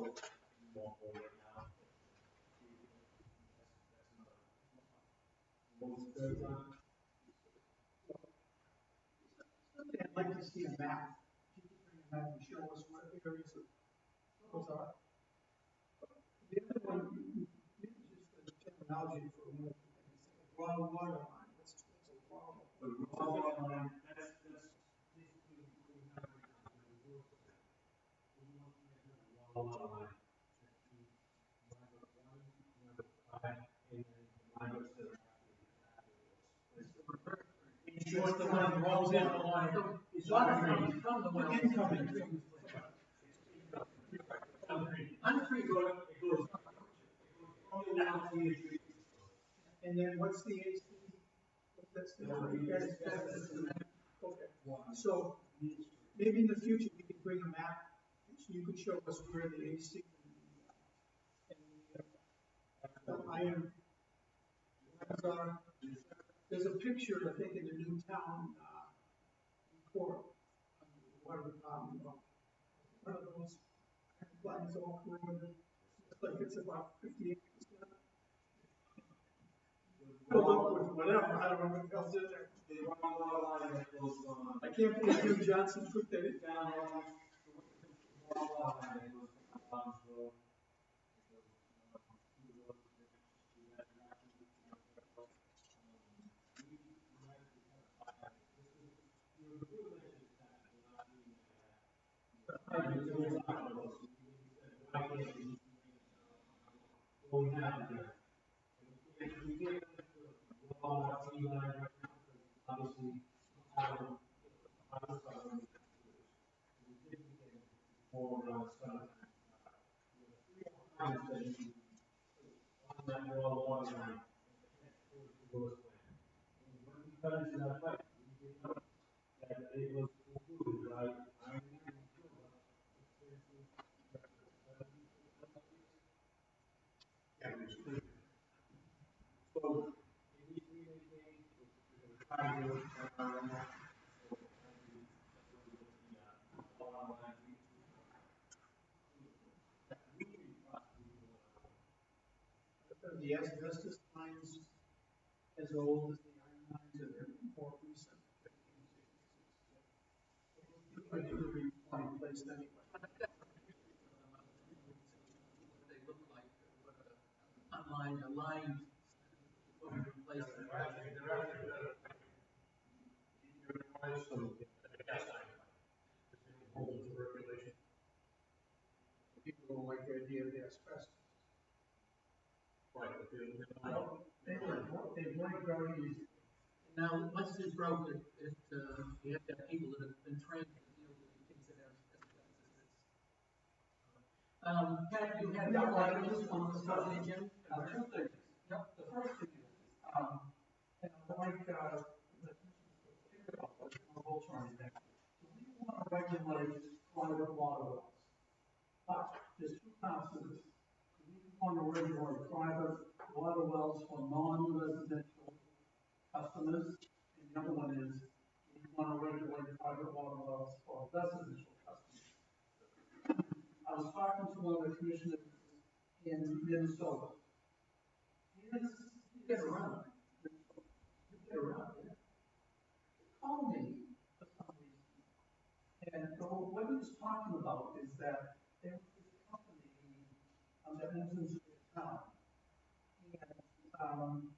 involved right now. something I'd like to see a map. If you could bring a map and show us what areas of those are. The other one, maybe just the terminology for one of the things, raw water line, what's a raw water? The raw water line, that's basically what we have right now. We want to have a raw water line to line up 1, line up 5, and then line up 7 after. What's the one that rolls in the line? The water comes from the well. Incoming. Untreated. It goes from the well to the tree. And then what's the AC? That's the, okay. So maybe in the future, we could bring a map, so you could show us where the AC and the iron lines are. There's a picture, I think, in the new town, report on the water department about one of those lines all corroded. Looks like it's about 58%. Filled up with whatever, I don't know what else in there. The water line that goes on. I can't believe Hugh Johnson put that down on. The asbestos lines as old as the iron lines, and they're more recent. I need to be replaced anyway. They look like, unlined, aligned, what we replaced. People don't like the idea of the asbestos. They break very easy. Now, once it's broken, you have to have people that have been trained to deal with the things that have asbestos. Pat, you have Yeah, your I items just on want the to start start of the agenda? two things. Yep, the first thing is, and I like, the whole trying thing. We want to regulate private water wells. But there's two parts to this. We want to regulate private water wells for non-residential customers, and the other one is we want to regulate private water wells for residential customers. I was talking to one of the commissioners in Minnesota. You get around. You get around it. Call me for some reason. And so what he was talking about is that there was this company that moves into the town. And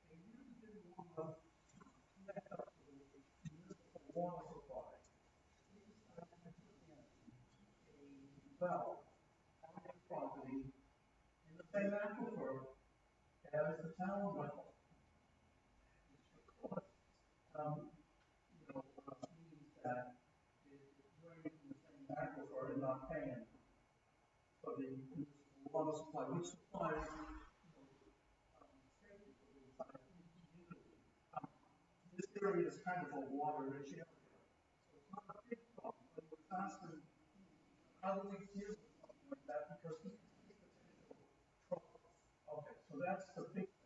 they really didn't want to connect up to the municipal water supply. They decided to put in a well on their property in the same aquifer as the town well. Which of course, means that it's draining from the same aquifer and not paying for the municipal water supply, which supplies, safety for the entire community. This area is kind of a water-rich area, so it's not a big problem, but it was asking, how do we deal with something like that, because we can see potential trouble. Okay, so that's the big thing.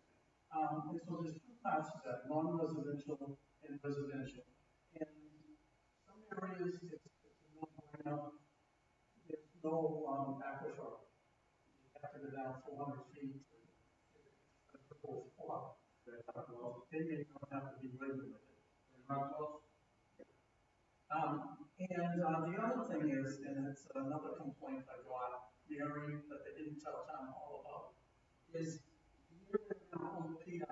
And so there's two parts to that, non-residential and residential. In some areas, it's a no-brainer. There's no aquifer. You have to go down 400 feet to get a full flood. They may not have to be regulated. And the other thing is, and it's another complaint I got, Mary, that they didn't tell town hall about, is you're on the pier,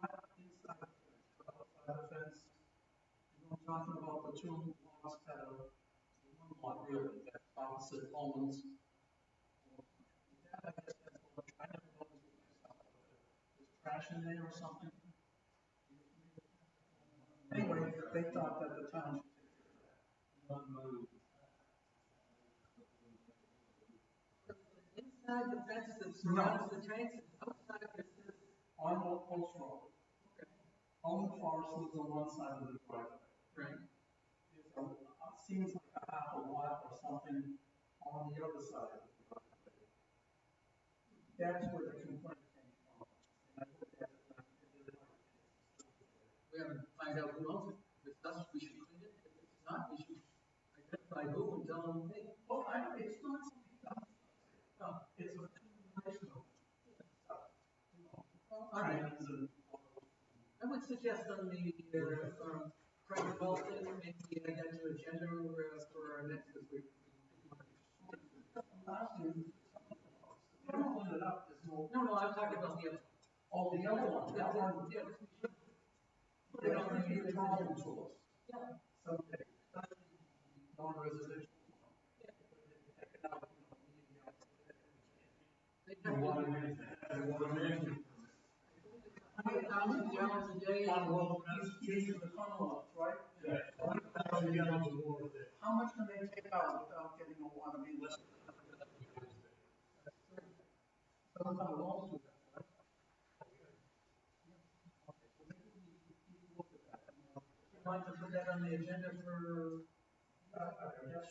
not inside the fence, but outside the fence. You know, I'm talking about the two lots that are, one lot really, that's opposite Owens. That, I guess, that's what I never noticed it myself. There's trash in there or something. Anyway, they thought that the town should take care of that. Inside the fence that surrounds the tanks, outside it says, On Old Post Road. okay, Home Forest was on one side of the driveway. right, There's seems like a half a lot or something on the other side of the driveway. That's where the complaint came from. And I looked at it and I did we haven't find out who owns it. thus we should clean it. If it's not, we should identify who and tell them, hey, Well, it's not something else. It's a continuation of stuff. You know, all right. trends and I would suggest on the, private well thing, maybe add that to agenda, for our next, because we. last year, you don't clean it up, there's no. No, I'm talking about the other. Oh, the other one, that one, Yeah, put it on the problem to us. yeah. Someday, non-residential. They have $100,000 a day. Well, he's in the Commonwealth, right? Yeah, 100,000 gallons of water there. How much can they take out without getting a water meter? Some kind of lawsuit. I'd like to put that on the agenda for,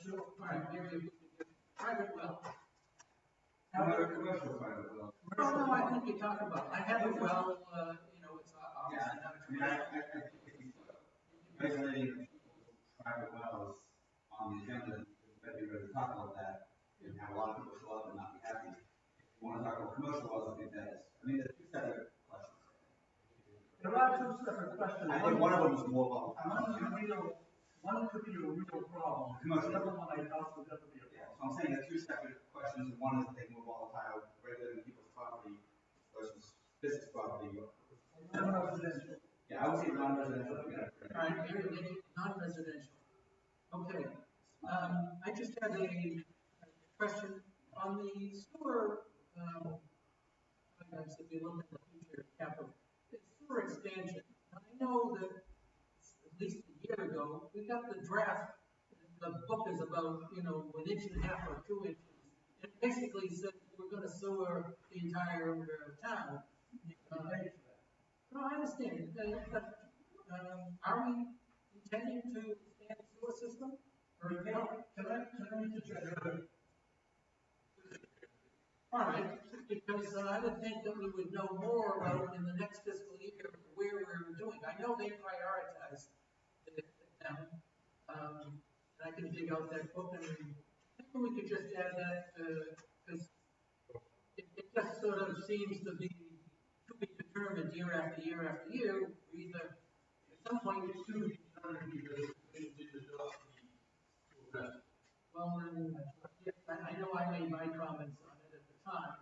Sure. all right, maybe private well. Commercial private well. No, I think you're talking about, I have a well, it's obviously not a I mean, I think if you put regulating private wells on the agenda, we'd be ready to talk about that, and have a lot of people show up and not be happy. If you want to talk about commercial wells, I think that is, I mean, there's two separate questions. There are two separate questions. I think one of them is more about. One could be a real problem. Commercial. The other one I doubt would ever be a Yeah, problem. so I'm saying there's two separate questions, and one is they move volatile, regulating people's property versus business property. Non-residential. Yeah, I would say non-residential. All right, maybe make it non-residential. Okay, I just had a question on the sewer, items that we look at the future capital. It's sewer expansion. Now, I know that at least a year ago, we got the draft, the book is about, 1.5 or 2 inches. It basically said we're gonna sewer the entire town. No, I understand, but, are we intending to expand the sewer system? Or not? Can I interject? All right, because I would think that we would know more about in the next fiscal year where we're doing. I know they prioritize the town, and I can dig out that book and maybe we could just add that, because it just sort of seems to be determined year after year after year. We either, at some point, it's too well, then, I know I made my comments on it at the time.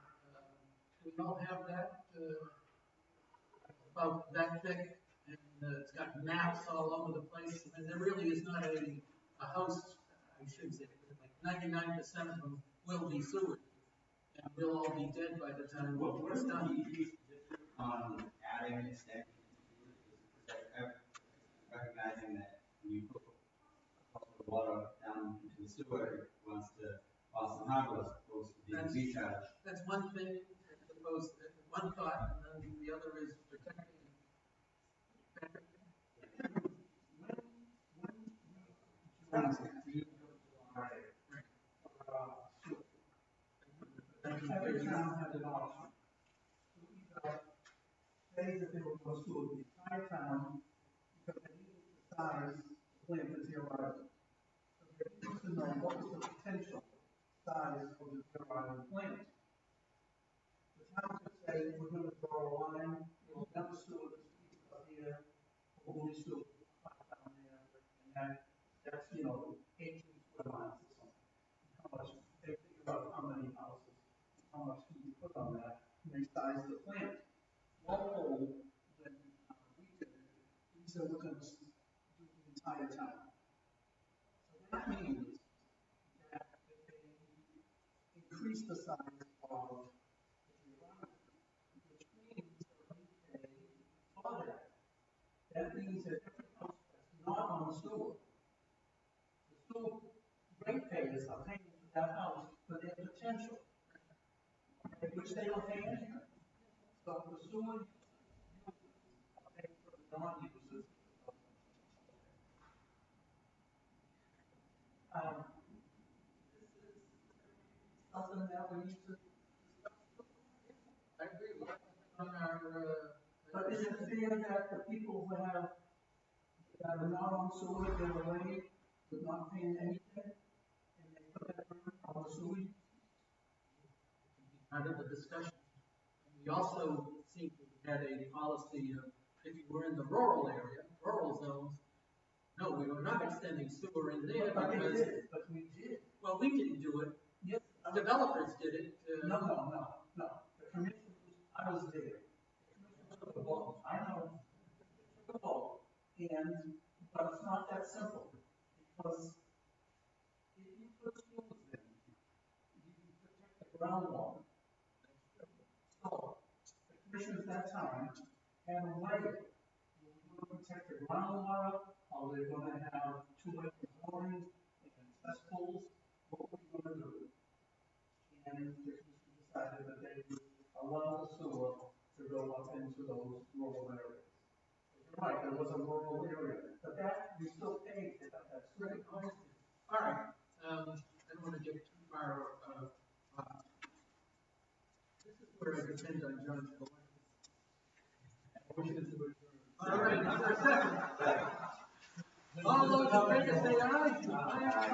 We don't have that, about that thick, and it's got maps all over the place, and there really is not a house, I should say, like 99% of them will be sewered, and we'll all be dead by the time What it's is done. on adding extension recognizing that when you put water down into the sewer, it wants to, Boston Harbor is supposed to be recharged. That's one thing, I suppose, one thought, and then the other is protecting. Every town has an option. Say that they were going to the entire town, because they needed the size plant to zero out. So they needed to know what was the potential size of the zero island plant. The town could say, we're going to draw a line, we'll never sewer this piece up here, we'll only sewer down there, and that's, 18 square miles or something. How much, they figure out how many houses, how much can you put on that, and they size the plant. Walpole, when we did it, we said we're going to do the entire town. So that means that if they increase the size of the environment, which means that we pay for that. That means that every house that's not on the sewer, the sewer ratepayers are paying for that house for their potential, which they don't pay anything. So the sewer users are paying for the non-users. This is something that we need to discuss. I agree with that. On our, But is it fair that the people who have the that are not on sewer, get away with not paying anything, and they put that burden on the sewer. Part of the discussion. And we also seem to have had a policy of, if you were in the rural area, rural zones, no, we were not extending sewer in there But we because, did, but we did. well, we didn't do it. Yes. Developers did it. No. The commission, I was there. The commission took a vote. I know. Took a vote. But it's not that simple. Because if you put schools in, you can protect the groundwater. So, the commission at that time had a way. Were we going to protect the groundwater? Are they going to have two-way boring and cesspools? What were we going to do? And the commission decided that they would allow the sewer to go up into those rural areas. You're right, there was a rural area, but that, we still paid for that, that's Right, right. honestly. All right, I don't want to get too far, this is where I depend on John to go on. All right, is there a second? All those in favor say aye. Aye.